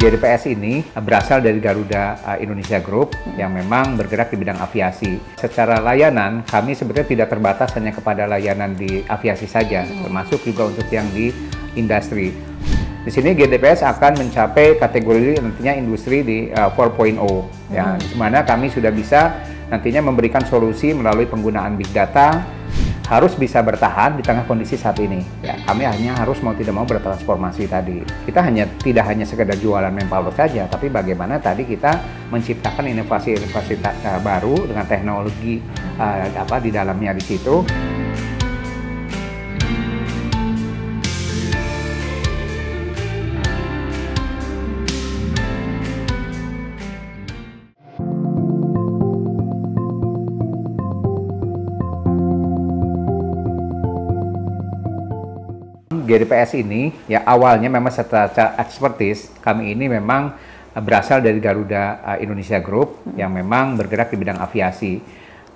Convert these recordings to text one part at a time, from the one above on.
GDPS ini berasal dari Garuda Indonesia Group yang memang bergerak di bidang aviasi. Secara layanan, kami sebetulnya tidak terbatas hanya kepada layanan di aviasi saja, termasuk juga untuk yang di industri. Di sini GDPS akan mencapai kategori nantinya industri di 4.0, ya, di mana kami sudah bisa nantinya memberikan solusi melalui penggunaan big data, harus bisa bertahan di tengah kondisi saat ini. Ya, kami hanya harus mau tidak mau bertransformasi tadi. Kita tidak hanya sekedar jualan manpower saja, tapi bagaimana tadi kita menciptakan inovasi-inovasi baru dengan teknologi di dalamnya di situ. GDPS ini ya awalnya memang secara expertise kami ini memang berasal dari Garuda Indonesia Group yang memang bergerak di bidang aviasi.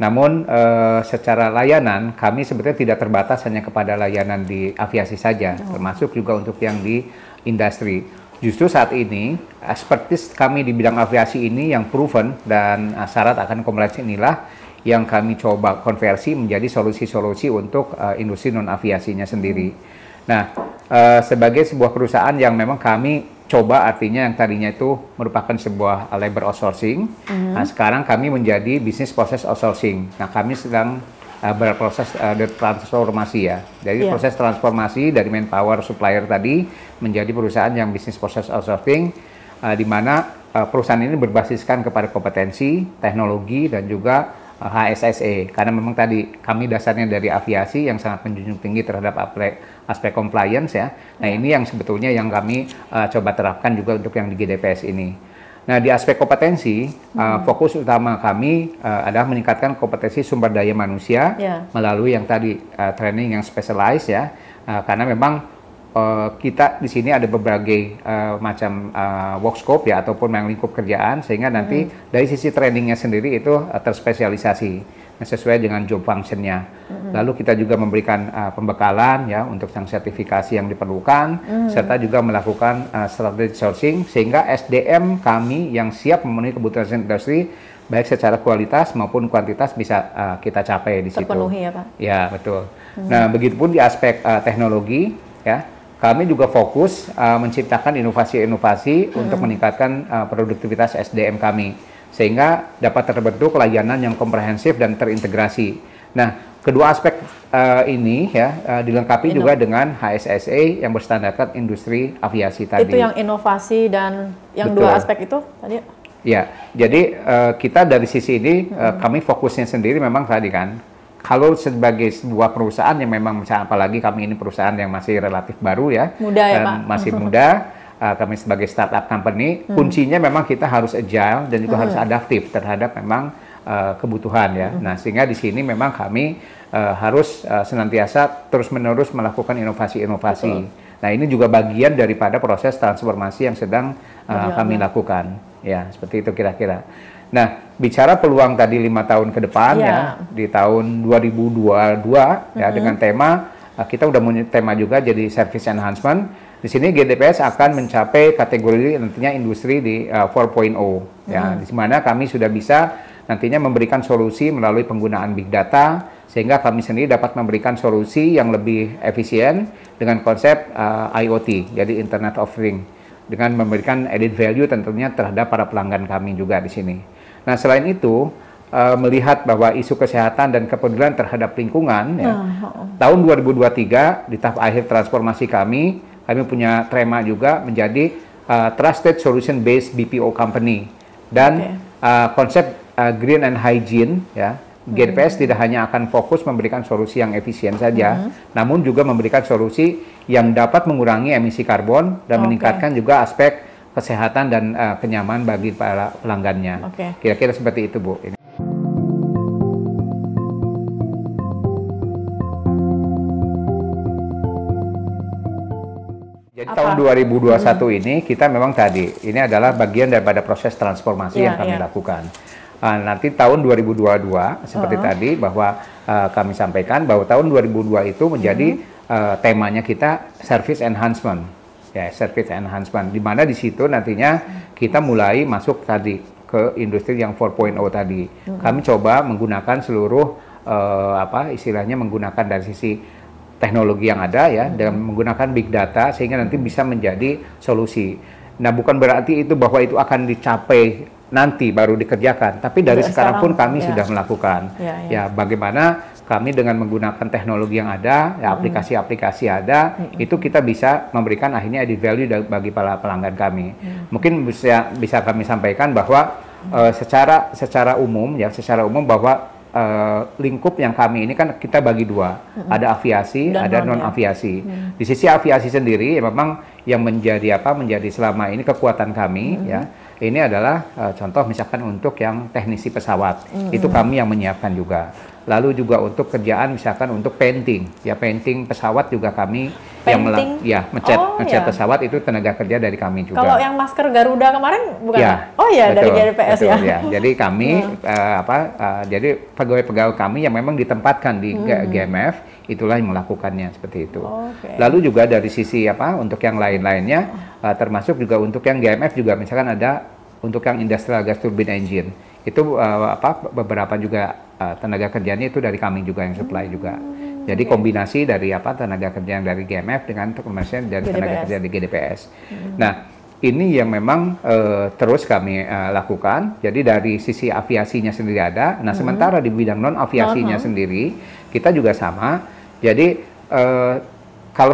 Namun secara layanan kami sebetulnya tidak terbatas hanya kepada layanan di aviasi saja, termasuk juga untuk yang di industri. Justru saat ini expertise kami di bidang aviasi ini yang proven dan syarat akan kompleks inilah yang kami coba konversi menjadi solusi-solusi untuk industri non aviasinya sendiri. Nah, sebagai sebuah perusahaan yang memang kami coba artinya yang tadinya itu merupakan sebuah labor outsourcing, nah sekarang kami menjadi business process outsourcing. Nah, kami sedang berproses transformasi ya. Jadi proses transformasi dari manpower supplier tadi menjadi perusahaan yang business process outsourcing, di mana perusahaan ini berbasiskan kepada kompetensi, teknologi, dan juga HSSE, karena memang tadi kami dasarnya dari aviasi yang sangat menjunjung tinggi terhadap aspek compliance ya. Nah ini yang sebetulnya yang kami coba terapkan juga untuk yang di GDPS ini. Nah di aspek kompetensi, fokus utama kami adalah meningkatkan kompetensi sumber daya manusia melalui yang tadi training yang specialized ya, karena memang kita di sini ada berbagai macam work scope ya ataupun yang lingkup kerjaan, sehingga nanti dari sisi trainingnya sendiri itu terspesialisasi sesuai dengan job functionnya. Lalu kita juga memberikan pembekalan ya untuk yang sertifikasi yang diperlukan, serta juga melakukan strategic sourcing sehingga SDM kami yang siap memenuhi kebutuhan industri baik secara kualitas maupun kuantitas bisa kita capai di situ. Terpenuhi ya Pak? Ya betul. Nah begitupun di aspek teknologi ya. Kami juga fokus menciptakan inovasi-inovasi untuk meningkatkan produktivitas SDM kami, sehingga dapat terbentuk layanan yang komprehensif dan terintegrasi. Nah, kedua aspek ini ya dilengkapi juga dengan HSSE yang berstandarkan industri aviasi tadi. Itu yang inovasi dan yang dua aspek itu tadi? Ya, jadi kita dari sisi ini kami fokusnya sendiri memang tadi kan. Kalau sebagai sebuah perusahaan yang memang misalnya apalagi kami ini perusahaan yang masih relatif baru ya, muda ya, Pak? Masih muda, kami sebagai startup company, kuncinya memang kita harus agile dan juga harus adaptif terhadap memang kebutuhan ya. Nah sehingga di sini memang kami harus senantiasa terus-menerus melakukan inovasi-inovasi. Nah ini juga bagian daripada proses transformasi yang sedang kami lakukan. Ya seperti itu kira-kira. Nah, bicara peluang tadi 5 tahun ke depan ya, di tahun 2022 ya dengan tema kita udah punya tema juga jadi service enhancement. Di sini GDPS akan mencapai kategori nantinya industri di 4.0 ya, di mana kami sudah bisa nantinya memberikan solusi melalui penggunaan big data sehingga kami sendiri dapat memberikan solusi yang lebih efisien dengan konsep IoT, jadi Internet of Things, dengan memberikan added value tentunya terhadap para pelanggan kami juga di sini. Nah, selain itu, melihat bahwa isu kesehatan dan kepedulian terhadap lingkungan, ya, tahun 2023 di tahap akhir transformasi kami punya tema juga menjadi Trusted Solution Based BPO Company dan konsep Green and Hygiene, ya. GDPS tidak hanya akan fokus memberikan solusi yang efisien saja, namun juga memberikan solusi yang dapat mengurangi emisi karbon dan meningkatkan juga aspek kesehatan dan kenyamanan bagi para pelanggannya. Kira-kira seperti itu, Bu. Jadi tahun 2021 ini kita memang tadi, ini adalah bagian daripada proses transformasi yang kami lakukan. Nanti tahun 2022 seperti tadi bahwa kami sampaikan bahwa tahun 2002 itu menjadi temanya kita service enhancement ya service enhancement, di mana di situ nantinya kita mulai masuk tadi ke industri yang 4.0 tadi. Kami coba menggunakan seluruh istilahnya menggunakan dari sisi teknologi yang ada ya, dengan menggunakan big data sehingga nanti bisa menjadi solusi. Nah, bukan berarti itu bahwa itu akan dicapai nanti baru dikerjakan, tapi dari sekarang pun kami sudah melakukan. Ya, bagaimana kami dengan menggunakan teknologi yang ada, ya, aplikasi-aplikasi ada, itu kita bisa memberikan akhirnya added value bagi para pelanggan kami. Mungkin bisa kami sampaikan bahwa secara umum bahwa lingkup yang kami ini kan kita bagi dua, ada aviasi, dan ada non aviasi. Di sisi aviasi sendiri, ya memang yang menjadi selama ini kekuatan kami, ya ini adalah contoh misalkan untuk yang teknisi pesawat, itu kami yang menyiapkan juga. Lalu juga untuk kerjaan misalkan untuk painting, ya painting pesawat juga kami yang ngecat pesawat, itu tenaga kerja dari kami juga. Kalau yang masker Garuda kemarin bukan? Ya, betul, dari GDPS betul, ya. Jadi kami jadi pegawai-pegawai kami yang memang ditempatkan di GMF itulah yang melakukannya seperti itu. Lalu juga dari sisi untuk yang lain-lainnya, termasuk juga untuk yang GMF juga misalkan ada untuk yang industrial gas turbine engine. Itu beberapa juga tenaga kerjanya itu dari kami juga yang supply juga. Jadi kombinasi dari tenaga kerja yang dari GMF dengan komersial dan tenaga kerja di GDPS. Nah, ini yang memang terus kami lakukan. Jadi dari sisi aviasinya sendiri ada. Nah, sementara di bidang non aviasinya sendiri kita juga sama. Jadi kalau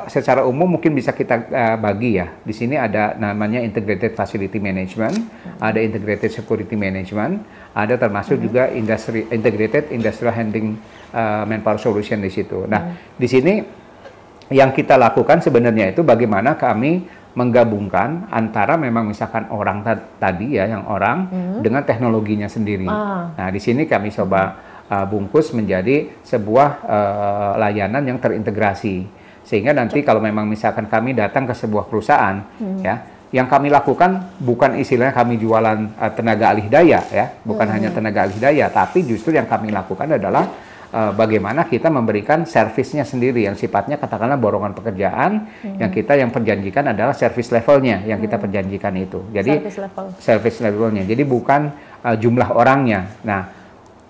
secara umum mungkin bisa kita bagi ya. Di sini ada namanya Integrated Facility Management, ada Integrated Security Management, ada termasuk juga Integrated Industrial Handling Manpower Solution di situ. Nah, di sini yang kita lakukan sebenarnya itu bagaimana kami menggabungkan antara memang misalkan orang tadi ya, yang orang dengan teknologinya sendiri. Nah, di sini kami coba bungkus menjadi sebuah layanan yang terintegrasi. Sehingga nanti kalau memang misalkan kami datang ke sebuah perusahaan, ya, yang kami lakukan bukan istilahnya kami jualan tenaga alih daya, ya, bukan hanya tenaga alih daya, tapi justru yang kami lakukan adalah bagaimana kita memberikan servisnya sendiri yang sifatnya katakanlah borongan pekerjaan, yang perjanjikan adalah service levelnya yang kita perjanjikan itu. Jadi service levelnya. Jadi bukan jumlah orangnya. Nah,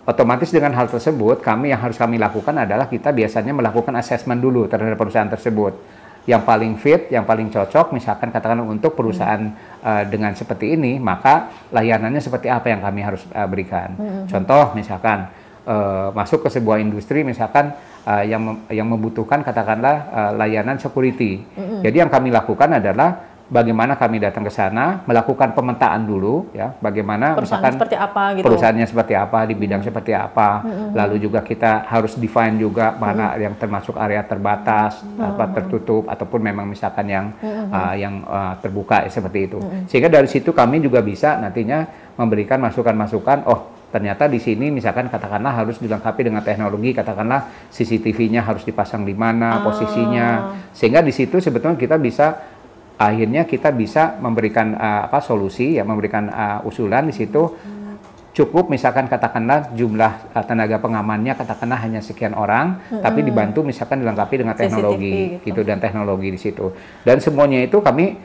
otomatis dengan hal tersebut, yang harus kami lakukan adalah kita biasanya melakukan assessment dulu terhadap perusahaan tersebut. Yang paling fit, yang paling cocok, misalkan katakan untuk perusahaan dengan seperti ini, maka layanannya seperti apa yang kami harus berikan. Contoh misalkan, masuk ke sebuah industri misalkan yang membutuhkan katakanlah layanan security. Jadi yang kami lakukan adalah bagaimana kami datang ke sana, melakukan pemetaan dulu, ya, bagaimana misalkan seperti apa, gitu. Perusahaannya seperti apa, di bidang seperti apa, lalu juga kita harus define juga mana yang termasuk area terbatas, tertutup, ataupun memang misalkan yang terbuka, seperti itu. Sehingga dari situ kami juga bisa nantinya memberikan masukan-masukan, ternyata di sini misalkan katakanlah harus dilengkapi dengan teknologi, katakanlah CCTV-nya harus dipasang di mana posisinya, sehingga di situ sebetulnya akhirnya kita bisa memberikan solusi, ya, memberikan usulan di situ. Cukup misalkan katakanlah jumlah tenaga pengamannya katakanlah hanya sekian orang, tapi dibantu misalkan dilengkapi dengan teknologi, gitu, dan teknologi di situ. Dan semuanya itu kami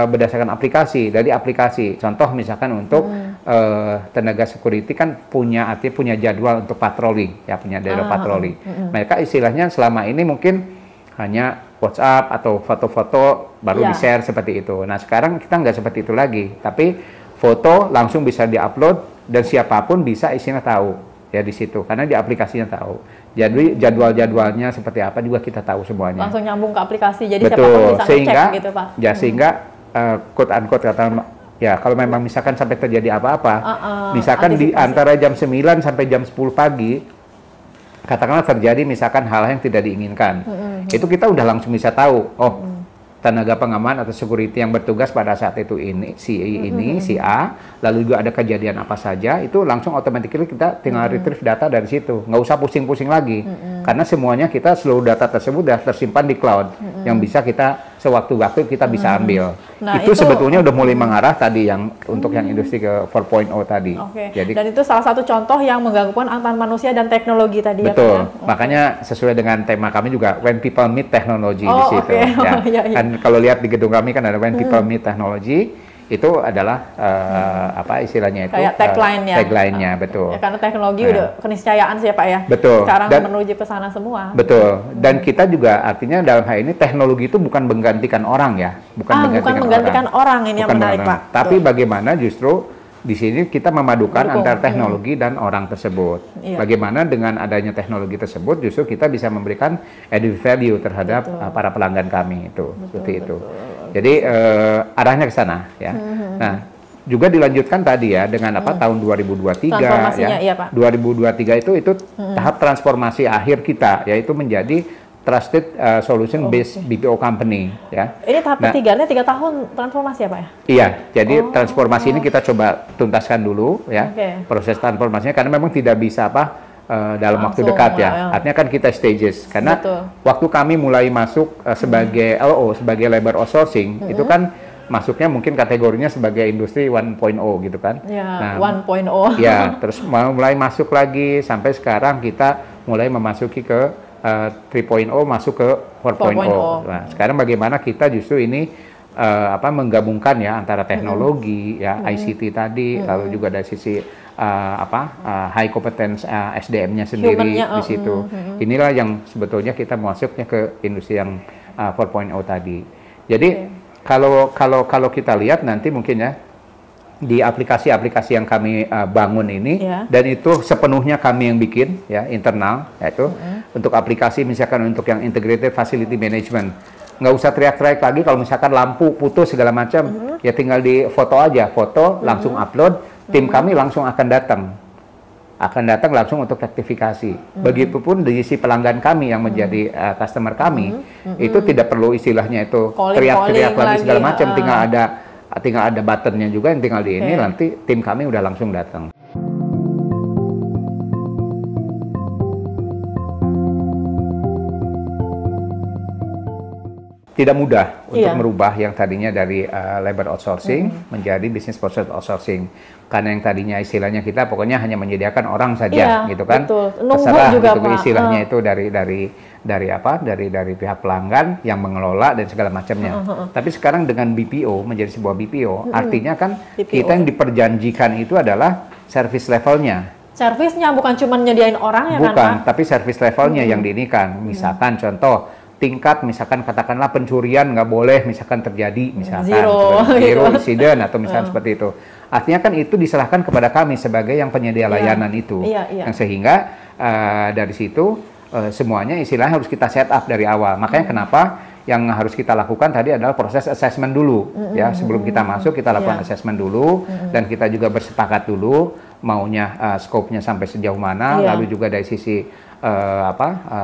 berdasarkan aplikasi. Dari aplikasi, contoh misalkan untuk tenaga security kan punya jadwal untuk patroli, ya, punya jadwal patroli. Mereka istilahnya selama ini mungkin hanya WhatsApp atau foto-foto baru di-share seperti itu. Nah, sekarang kita nggak seperti itu lagi, tapi foto langsung bisa di-upload dan siapapun bisa isinya tahu, ya, di situ, karena di aplikasinya tahu. Jadi jadwal-jadwalnya seperti apa juga kita tahu semuanya. Langsung nyambung ke aplikasi, jadi betul, siapapun bisa sehingga, ngecek gitu, Pak. Ya, sehingga quote-unquote kata, ya, kalau memang misalkan sampai terjadi apa-apa, misalkan di antara jam 9 sampai jam 10 pagi, katakanlah terjadi misalkan hal yang tidak diinginkan, itu kita udah langsung bisa tahu, tenaga pengaman atau security yang bertugas pada saat itu si A, lalu juga ada kejadian apa saja, itu langsung automatically kita tinggal retrieve data dari situ, nggak usah pusing-pusing lagi, karena semuanya seluruh data tersebut sudah tersimpan di cloud, yang bisa kita sewaktu-waktu kita bisa ambil. Nah, itu sebetulnya udah mulai mengarah tadi yang untuk yang industri ke 4.0 tadi. Jadi, dan itu salah satu contoh yang menggabungkan antara manusia dan teknologi tadi. Betul. Ya, Pak, ya? Makanya sesuai dengan tema kami juga when people meet technology di situ. Ya. Iya. Kan kalau lihat di gedung kami kan ada when people meet technology, itu adalah apa istilahnya itu kayak tagline-nya. Tagline-nya, betul. Ya, karena teknologi udah keniscayaan sih ya Pak ya. Betul. Sekarang Dan, menuju ke sana semua. Betul. Dan kita juga artinya dalam hal ini teknologi itu bukan menggantikan orang ya, bukan menggantikan orang ini yang menarik Pak. Tapi bagaimana justru di sini kita memadukan antara teknologi dan orang tersebut. Bagaimana dengan adanya teknologi tersebut justru kita bisa memberikan added value terhadap para pelanggan kami itu. Seperti itu. Jadi arahnya ke sana ya. Nah, juga dilanjutkan tadi ya dengan apa tahun 2023 ya. Pak. 2023 itu tahap transformasi akhir kita yaitu menjadi trusted solution based BPO company ya. Ini tahap ketiganya 3 tahun transformasi ya Pak ya? Iya, jadi transformasi ini kita coba tuntaskan dulu ya. Proses transformasinya karena memang tidak bisa dalam waktu dekat ya. Artinya kan kita stages karena waktu kami mulai masuk sebagai LO, sebagai labor outsourcing itu kan masuknya mungkin kategorinya sebagai industri 1.0 gitu kan. Ya, 1.0. Ya, terus mulai masuk lagi sampai sekarang kita mulai memasuki ke 3.0 masuk ke 4.0. Nah, sekarang bagaimana kita justru ini menggabungkan ya antara teknologi ya ICT tadi lalu juga dari sisi high competence SDM-nya sendiri di situ. Inilah yang sebetulnya kita masuknya ke industri yang 4.0 tadi. Jadi kalau kita lihat nanti mungkin ya di aplikasi-aplikasi yang kami bangun ini dan itu sepenuhnya kami yang bikin ya internal yaitu untuk aplikasi misalkan untuk yang integrated facility management nggak usah teriak-teriak lagi kalau misalkan lampu putus segala macam ya tinggal di foto aja langsung upload tim kami langsung akan datang langsung untuk rektifikasi. Begitupun di sisi pelanggan kami yang menjadi customer kami itu tidak perlu istilahnya itu teriak-teriak lagi segala macam tinggal ada buttonnya juga yang tinggal di ini nanti tim kami udah langsung datang. Tidak mudah untuk merubah yang tadinya dari labor outsourcing menjadi business process outsourcing karena yang tadinya istilahnya kita pokoknya hanya menyediakan orang saja gitu kan terserah juga, gitu istilahnya itu dari pihak pelanggan yang mengelola dan segala macamnya. Tapi sekarang dengan BPO menjadi sebuah BPO artinya kan kita yang diperjanjikan itu adalah service levelnya. Servisnya bukan cuma nyediain orang ya kan? Bukan, tapi service levelnya yang diinikan. Misalkan contoh tingkat misalkan katakanlah pencurian nggak boleh misalkan terjadi misalkan zero insiden atau misalkan seperti itu. Artinya kan itu diserahkan kepada kami sebagai yang penyedia layanan itu. Yang sehingga dari situ semuanya istilahnya harus kita set up dari awal. Makanya kenapa yang harus kita lakukan tadi adalah proses assessment dulu ya sebelum kita masuk kita lakukan assessment dulu dan kita juga bersepakat dulu maunya scope-nya sampai sejauh mana lalu juga dari sisi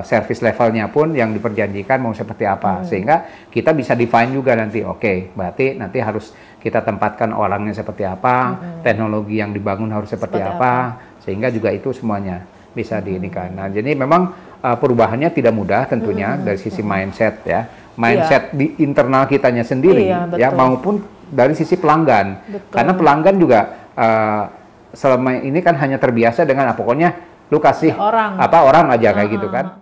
service levelnya pun yang diperjanjikan mau seperti apa sehingga kita bisa define juga nanti berarti nanti harus kita tempatkan orangnya seperti apa teknologi yang dibangun harus seperti apa sehingga juga itu semuanya bisa diinikan. Nah jadi memang perubahannya tidak mudah tentunya dari sisi mindset ya mindset di internal kitanya sendiri ya maupun dari sisi pelanggan karena pelanggan juga selama ini kan hanya terbiasa dengan pokoknya lu kasih orang aja kayak gitu kan.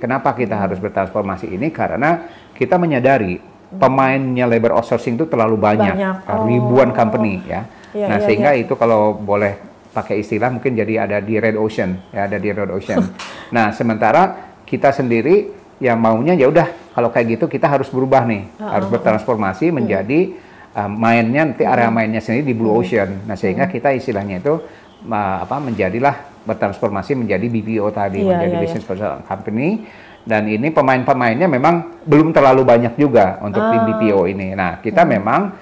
Kenapa kita harus bertransformasi ini? Karena kita menyadari pemainnya labor outsourcing itu terlalu banyak. Ribuan company ya. Nah sehingga itu kalau boleh pakai istilah mungkin jadi ada di red ocean ya, ada di red ocean. Nah sementara kita sendiri yang maunya ya udah kalau kayak gitu kita harus berubah nih, harus bertransformasi menjadi mainnya nanti area mainnya sendiri di blue ocean. Nah sehingga kita istilahnya itu menjadilah bertransformasi menjadi BPO tadi, menjadi business process company. Dan ini pemain-pemainnya memang belum terlalu banyak juga untuk tim BPO ini. Nah kita memang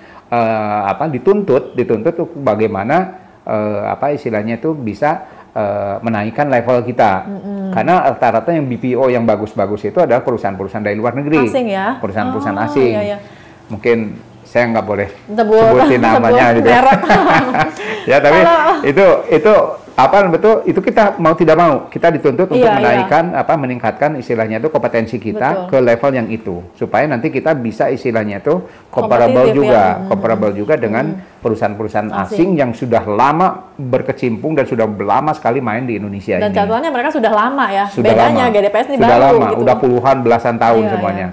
dituntut bagaimana istilahnya itu bisa menaikkan level kita. Karena rata-rata yang BPO yang bagus-bagus itu adalah perusahaan-perusahaan dari luar negeri. Asing ya? Perusahaan-perusahaan asing. Mungkin saya nggak boleh sebutin namanya gitu. Ya, tapi itu apa betul itu kita mau tidak mau kita dituntut untuk menaikkan meningkatkan istilahnya itu kompetensi kita ke level yang itu supaya nanti kita bisa istilahnya itu comparable juga dengan perusahaan-perusahaan asing yang sudah lama berkecimpung dan sudah lama sekali main di Indonesia dan ini. Dan jadwalnya mereka sudah lama ya. Sudah bedanya lama. GDPS ini sudah baru lama, gitu. Udah puluhan belasan tahun semuanya.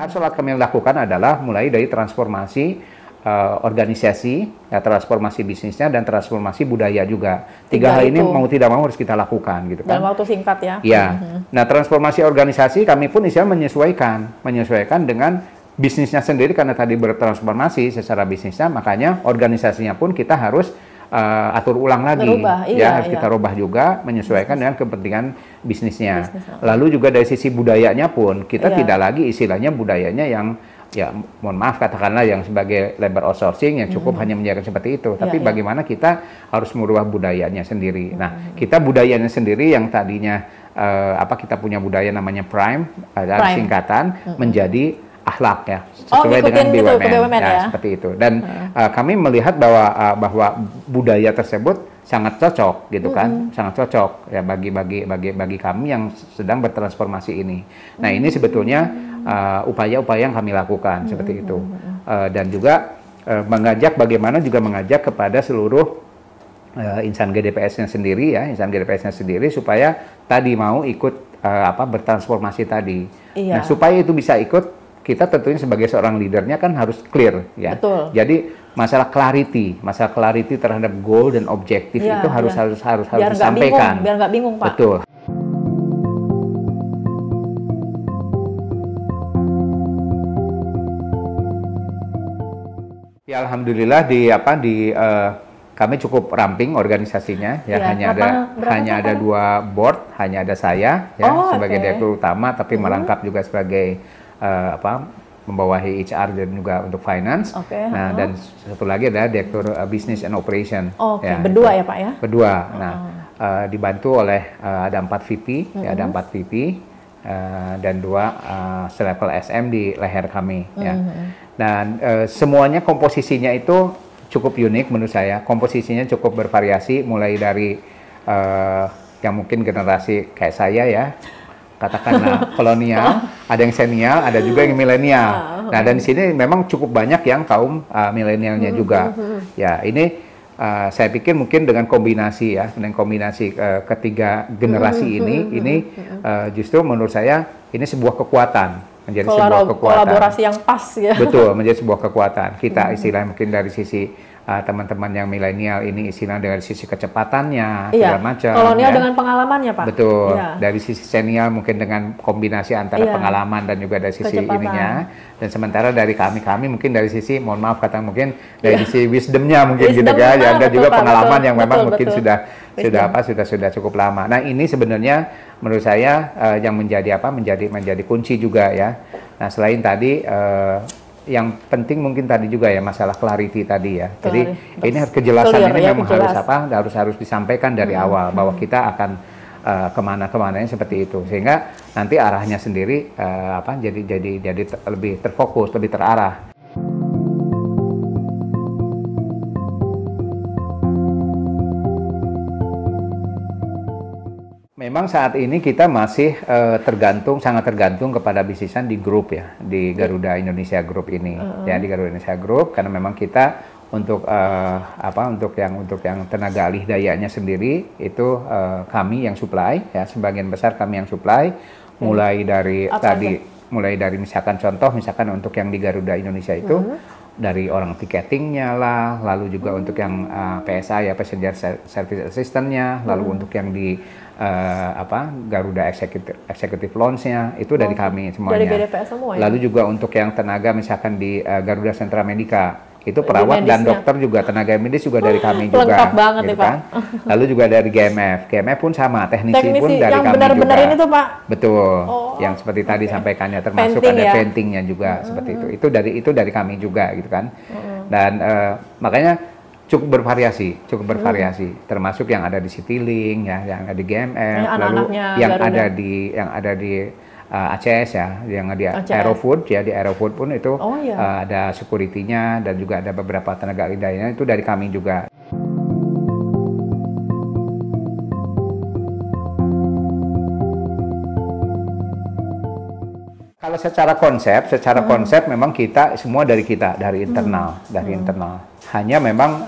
Yang kami lakukan adalah mulai dari transformasi organisasi, ya, transformasi bisnisnya dan transformasi budaya juga. Tiga hal ini mau tidak mau harus kita lakukan, gitu kan? Dalam waktu singkat ya. Iya. Nah, transformasi organisasi kami pun menyesuaikan dengan bisnisnya sendiri karena tadi bertransformasi secara bisnisnya, makanya organisasinya pun kita harus atur ulang lagi, harus kita rubah juga menyesuaikan dengan kepentingan bisnisnya. Lalu juga dari sisi budayanya pun kita tidak lagi istilahnya budayanya yang ya mohon maaf katakanlah yang sebagai labor outsourcing yang cukup hanya menjaga seperti itu, tapi bagaimana kita harus merubah budayanya sendiri. Nah, kita budayanya sendiri yang tadinya kita punya budaya namanya Prime, singkatan menjadi akhlak ya, sesuai dengan BUMN ya, seperti itu. Dan kami melihat bahwa budaya tersebut sangat cocok gitu kan, sangat cocok ya bagi kami yang sedang bertransformasi ini. Nah, ini sebetulnya upaya-upaya yang kami lakukan seperti itu. Dan juga mengajak kepada seluruh insan GDPS-nya sendiri supaya tadi mau ikut bertransformasi tadi. Nah, supaya itu bisa ikut, kita tentunya sebagai seorang leadernya kan harus clear ya. Betul. Jadi masalah clarity terhadap goal dan objektif itu harus disampaikan. Biar nggak bingung, Pak. Betul. Ya, alhamdulillah kami cukup ramping organisasinya ya, hanya ada 2 board, hanya ada saya ya sebagai direktur utama tapi merangkap juga sebagai membawahi HR dan juga untuk finance. Nah, dan satu lagi adalah direktur business and operation. Berdua ya, Pak ya? Berdua. Nah, dibantu oleh ada 4 VP, ada 4 VP dan 2 selevel SM di leher kami ya. Dan semuanya komposisinya itu cukup unik menurut saya. Komposisinya cukup bervariasi mulai dari yang mungkin generasi kayak saya ya, katakanlah kolonial, ada yang senial, ada juga yang milenial. Nah, dan di sini memang cukup banyak yang kaum milenialnya juga. Ya, ini saya pikir mungkin dengan kombinasi ketiga generasi ini justru menurut saya ini sebuah kekuatan, menjadi sebuah kekuatan. Kolaborasi yang pas ya. Betul, menjadi sebuah kekuatan. Kita istilahnya mungkin dari sisi teman-teman yang milenial ini istilah dari sisi kecepatannya, segala macam. Kolonial dengan pengalamannya, Pak. Betul. Dari sisi senior mungkin dengan kombinasi antara pengalaman dan juga dari sisi ininya. Dan sementara dari kami mungkin dari sisi, mohon maaf kata mungkin dari sisi wisdomnya mungkin gitu kan. Ya, ada juga pengalaman yang memang mungkin sudah cukup lama. Nah, ini sebenarnya menurut saya yang menjadi kunci juga ya. Nah, selain tadi yang penting mungkin tadi juga ya masalah clarity tadi ya. Jadi ini kejelasan ini memang harus disampaikan dari awal bahwa kita akan kemana-kemananya seperti itu, sehingga nanti arahnya sendiri jadi lebih terfokus, lebih terarah. Memang saat ini kita masih sangat tergantung kepada bisnisan di grup ya, di Garuda Indonesia Group ini ya, di Garuda Indonesia Group, karena memang kita untuk yang tenaga alih dayanya sendiri itu kami yang supply ya, sebagian besar kami yang supply, mulai dari misalkan untuk yang di Garuda Indonesia itu dari orang tiketingnya lah, lalu juga untuk yang PSA ya, Passenger Service Assistant-nya, lalu untuk yang di Garuda Executive Lounge-nya itu dari kami semuanya. Dari GDPS semua ya? Lalu juga untuk yang tenaga misalkan di Garuda Sentra Medica itu perawat dan dokter juga, tenaga medis juga dari kami juga. Lengkap banget gitu nih, Pak. Kan? Lalu juga dari GMF pun sama, teknisi pun dari yang kami benar-benar juga. ini tuh, Pak? Betul, yang seperti tadi sampaikannya, termasuk ada paintingnya juga seperti itu. Itu dari kami juga gitu kan. Dan makanya cukup bervariasi, termasuk yang ada di Citylink ya, yang ada di GMF, lalu yang ada di ACS ya, yang di ACS. Aerofood ya, di Aerofood pun itu Oh, iya. ada security-nya dan juga ada beberapa tenaga lainnya itu dari kami juga. Kalau secara konsep memang kita semua dari internal, Hanya memang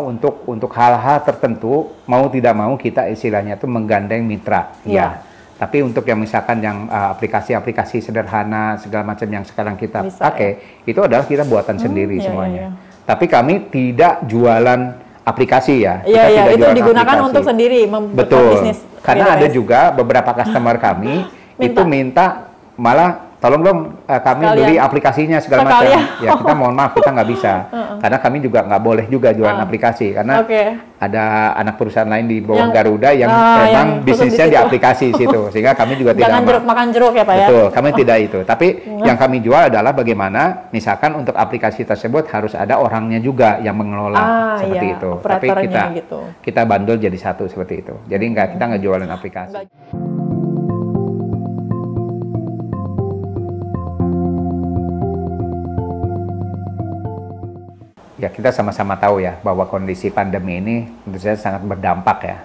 untuk hal-hal tertentu mau tidak mau kita istilahnya itu menggandeng mitra, ya. Tapi untuk yang misalkan yang aplikasi-aplikasi sederhana segala macam yang sekarang kita pakai, itu adalah kita buatan sendiri semuanya. Tapi kami tidak jualan aplikasi ya. Iya, itu digunakan untuk sendiri membuat bisnis. Karena ada juga beberapa customer kami itu minta malah tolong dong kami beli aplikasinya segala macam. Ya kita mohon maaf kita nggak bisa. Karena kami juga nggak boleh juga jualan aplikasi karena ada anak perusahaan lain di bawah Garuda yang memang bisnisnya di aplikasi situ. Sehingga kami juga tidak makan jeruk ya Pak ya. Betul, kami tidak itu. Tapi yang kami jual adalah bagaimana misalkan untuk aplikasi tersebut harus ada orangnya juga yang mengelola seperti itu. Tapi kita bandel jadi satu seperti itu. Jadi kita nggak jualan aplikasi. Ya, kita sama-sama tahu ya bahwa kondisi pandemi ini tentu saja sangat berdampak ya,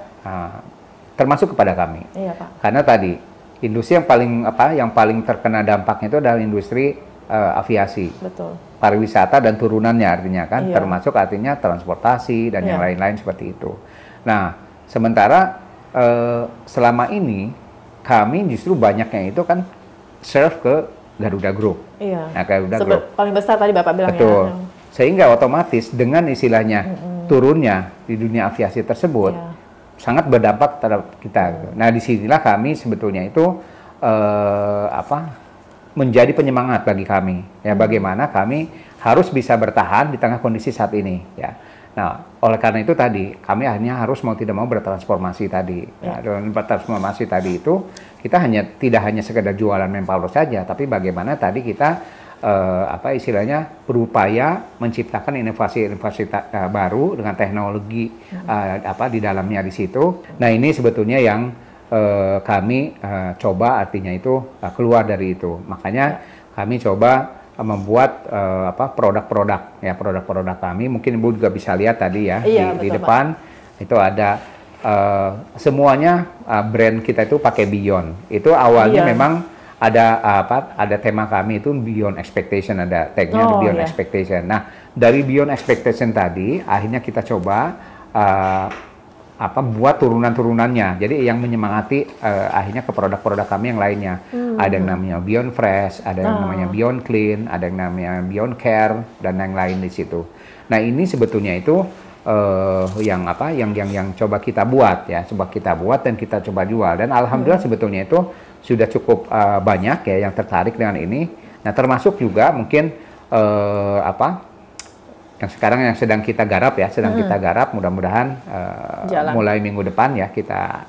termasuk kepada kami. Iya, Pak. Karena tadi industri yang paling terkena dampaknya itu adalah industri aviasi, betul. Pariwisata dan turunannya artinya kan, termasuk artinya transportasi dan yang lain-lain seperti itu. Nah, sementara selama ini kami justru banyaknya itu kan serve ke Garuda Group. Iya. Nah, Garuda Group paling besar tadi Bapak bilang betul. Ya. Sehingga otomatis dengan istilahnya turunnya di dunia aviasi tersebut sangat berdampak terhadap kita. Nah, disinilah kami sebetulnya itu menjadi penyemangat bagi kami. Ya, bagaimana kami harus bisa bertahan di tengah kondisi saat ini. Ya. Nah, oleh karena itu tadi kami akhirnya harus mau tidak mau bertransformasi tadi. Ya, dengan bertransformasi tadi itu kita tidak hanya sekedar jualan manpower saja, tapi bagaimana tadi kita istilahnya berupaya menciptakan inovasi-inovasi baru dengan teknologi di dalamnya di situ. Nah, ini sebetulnya yang kami coba artinya itu keluar dari itu. Makanya kami coba membuat produk-produk kami. Mungkin Ibu juga bisa lihat tadi ya di depan Pak. Itu ada semuanya brand kita itu pakai Beyond. Itu awalnya memang ada tema kami itu Beyond Expectation, ada tagnya Beyond Expectation. Nah, dari Beyond Expectation tadi akhirnya kita coba buat turunan-turunannya. Jadi yang menyemangati akhirnya ke produk-produk kami yang lainnya. Ada yang namanya Beyond Fresh, ada yang namanya Beyond Clean, ada yang namanya Beyond Care dan yang lain di situ. Nah, ini sebetulnya itu yang coba kita buat ya, dan kita coba jual, dan alhamdulillah sebetulnya itu sudah cukup banyak ya yang tertarik dengan ini. Nah, termasuk juga mungkin yang sekarang yang sedang kita garap ya, mudah-mudahan mulai minggu depan ya kita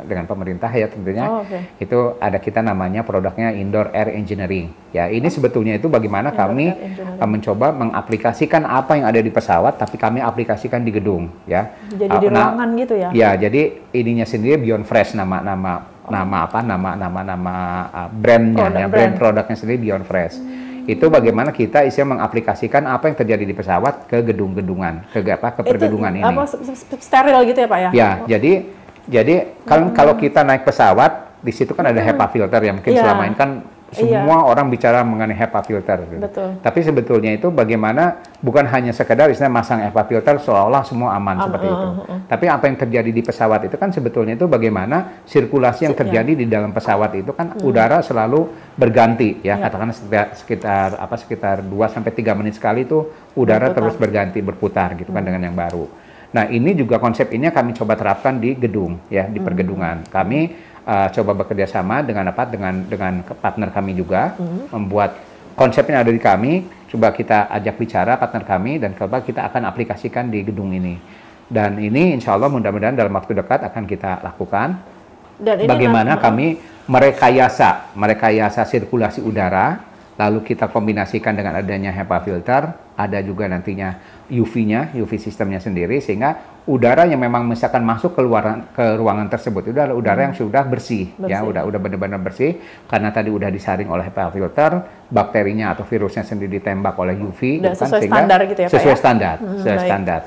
dengan pemerintah ya tentunya itu ada kita namanya produknya Indoor Air Engineering ya. Ini sebetulnya itu bagaimana kami mencoba mengaplikasikan apa yang ada di pesawat tapi kami aplikasikan di gedung ya. Jadi di ruangan gitu ya. Ya, jadi ininya sendiri Beyond Fresh nama brandnya ya, brand produknya sendiri Beyond Fresh. Itu bagaimana kita mengaplikasikan apa yang terjadi di pesawat ke gedung-gedungan, ke pergedungan ini. Steril gitu ya Pak ya? Ya, jadi kalau kita naik pesawat, di situ kan ada HEPA filter yang mungkin selama ini kan semua orang bicara mengenai HEPA filter. Gitu. Betul. Tapi sebetulnya itu bagaimana bukan hanya sekedar istilah masang HEPA filter seolah-olah semua aman seperti itu. Tapi apa yang terjadi di pesawat itu kan sebetulnya itu bagaimana sirkulasi yang terjadi di dalam pesawat itu kan udara selalu berganti ya. Katakan sekitar 2 sampai 3 menit sekali itu udara terus berputar gitu kan dengan yang baru. Nah, ini juga konsep ini kami coba terapkan di gedung ya, di pergedungan. Kami coba bekerja sama dengan partner kami juga, membuat konsep yang ada di kami, coba kita ajak bicara partner kami dan coba kita akan aplikasikan di gedung ini. Dan ini insya Allah mudah-mudahan dalam waktu dekat akan kita lakukan. Dan ini bagaimana kami merekayasa sirkulasi udara, lalu kita kombinasikan dengan adanya HEPA filter, ada juga nantinya UV sistemnya sendiri, sehingga udara yang memang misalkan masuk ke ruangan tersebut itu adalah udara yang sudah bersih, ya, udah benar-benar bersih karena tadi udah disaring oleh HEPA filter, bakterinya atau virusnya sendiri ditembak oleh UV, dan kan, sesuai standar gitu ya Pak sesuai ya? standar, sesuai standar.